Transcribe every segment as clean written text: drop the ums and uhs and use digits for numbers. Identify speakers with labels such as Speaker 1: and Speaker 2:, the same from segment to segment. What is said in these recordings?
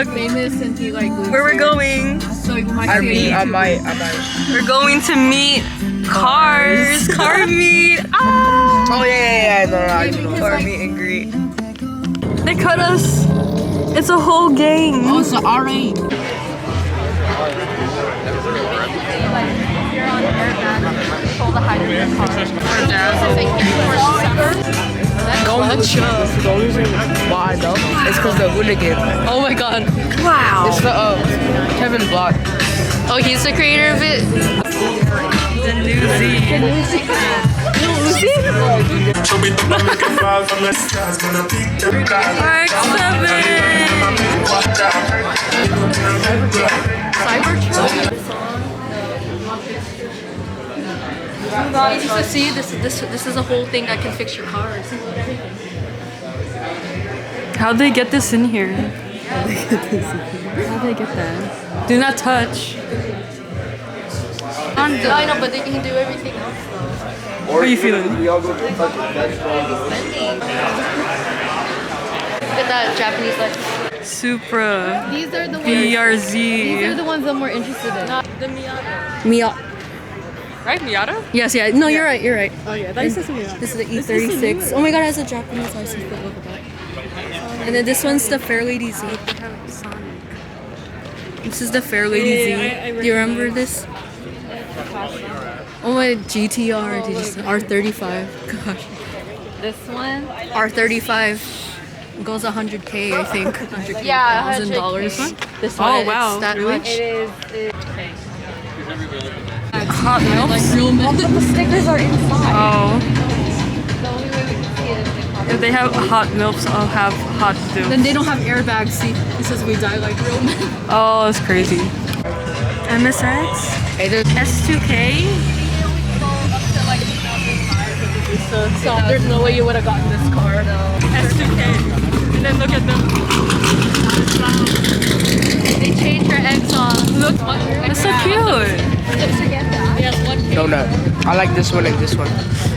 Speaker 1: vlog.
Speaker 2: Famous and he like
Speaker 1: Where we're going?
Speaker 2: So you might
Speaker 3: I might.
Speaker 1: We're going to meet Cars. Car meet. Ah!
Speaker 3: Oh yeah. No, I know.
Speaker 1: Car meet and greet. They cut us. It's a whole gang.
Speaker 2: Oh, it's an RA.
Speaker 3: The only reason why I know is because the hooligan.
Speaker 1: Oh my god. Wow.
Speaker 3: It's the Kevin Block.
Speaker 1: Oh, he's the creator of it? The Newsy. Mark 7. So see, this is a whole thing that can fix your cars. How'd they get this in here? How'd they get that? Do not touch. I know, but they can do everything else though. How are you feeling?
Speaker 3: We all go to touch it.
Speaker 1: Look at that Japanese like Supra.
Speaker 2: These are the ones.
Speaker 1: BRZ.
Speaker 2: These are the ones I'm more interested in.
Speaker 1: The Miata.
Speaker 4: Miata.
Speaker 1: Right, Miata?
Speaker 4: Yes, yeah. No, you're right. You're right.
Speaker 2: Oh yeah, that is Miata.
Speaker 4: This is the E36. Oh my god, it has a Japanese license plate. Look at that. And then this one's the Fairlady Z. They have Sonic. This is the Fairlady Z. Do you remember this? Oh my GTR. Did you say R35? Gosh.
Speaker 2: This one.
Speaker 4: R35 goes 100K, I think. 100K,
Speaker 2: Yeah,
Speaker 4: $1,000.
Speaker 1: This one. Oh wow,
Speaker 4: that
Speaker 1: really?
Speaker 4: much.
Speaker 2: It is.
Speaker 1: Hot milk?
Speaker 4: Like real milk. But the stickers are inside.
Speaker 1: Oh.
Speaker 2: The only way we can see it is the
Speaker 1: If they have hot milks, I'll have hot stew.
Speaker 4: Then they don't have airbags. See, it says we die like real men.
Speaker 1: Oh, that's crazy. MSX? S2K?
Speaker 4: So there's no way you would have gotten this car.
Speaker 1: S2K. And then look at them.
Speaker 2: They changed her eggs on.
Speaker 1: Look, that's so cute.
Speaker 3: Donut. I like this one and this one.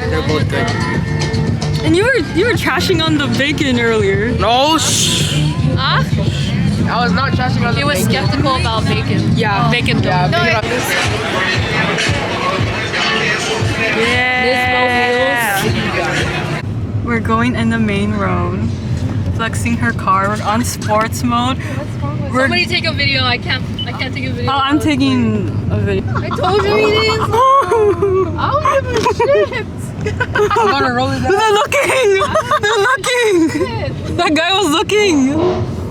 Speaker 3: They're both good.
Speaker 1: And you were trashing on the bacon earlier.
Speaker 3: No, shh.
Speaker 2: Huh?
Speaker 3: I was not trashing on the
Speaker 2: He was
Speaker 3: bacon.
Speaker 2: skeptical about bacon.
Speaker 1: Yeah.
Speaker 2: Bacon dough.
Speaker 3: Yeah, bacon on
Speaker 1: Yeah. We're going in the main road, flexing her car. We're on sports mode.
Speaker 2: Somebody take a video. I can't take a video.
Speaker 1: Oh, I'm taking a video.
Speaker 2: I told you he didn't. I don't give a shit.
Speaker 3: I'm gonna roll it down.
Speaker 1: They're looking! They're looking! That guy was looking!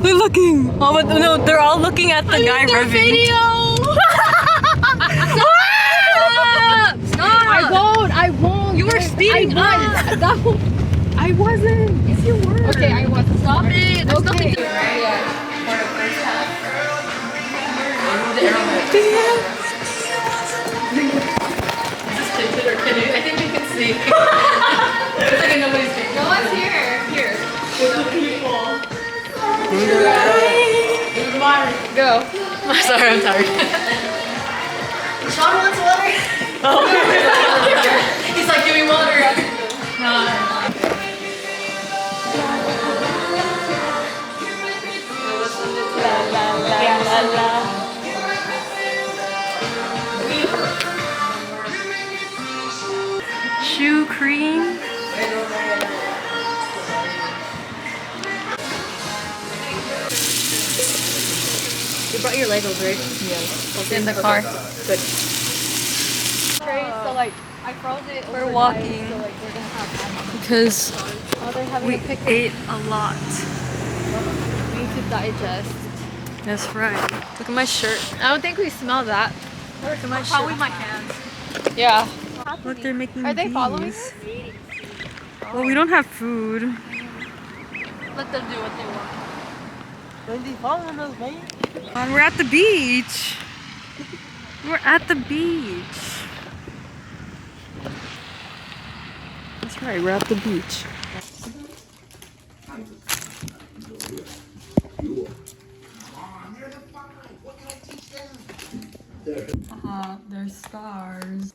Speaker 1: They're looking! Oh, but no, they're all looking at the guy revving.
Speaker 2: Video. Stop! I won't. You were speeding up. I wasn't. Yes, you were. Okay, I wasn't. Stop it. There's nothing to
Speaker 4: I think you can see. Okay, nobody's taking.
Speaker 2: No one's here. Here. Go.
Speaker 4: Sorry, I'm tired.
Speaker 2: Sean wants water.
Speaker 4: He's like, give me water.
Speaker 1: Shoe cream.
Speaker 4: You brought your Legos, right? Yes.
Speaker 1: In the car.
Speaker 4: Good.
Speaker 2: So like, I froze it.
Speaker 1: We're
Speaker 2: overnight,
Speaker 1: walking.
Speaker 2: So like, we're gonna have.
Speaker 1: Because
Speaker 2: Oh, they're having
Speaker 1: we
Speaker 2: a picnic.
Speaker 1: ate a lot.
Speaker 2: We need to digest.
Speaker 1: That's right. Look at my shirt.
Speaker 2: I don't think we smell that.
Speaker 1: Look at my
Speaker 2: Probably
Speaker 1: shirt.
Speaker 2: my hands. Yeah.
Speaker 1: Look, they're making
Speaker 2: Are they following
Speaker 1: these.
Speaker 2: us?
Speaker 1: Well, we don't have food.
Speaker 2: Let them do what they want.
Speaker 1: We're at the beach. We're at the beach. That's right, we're at the beach. There's stars.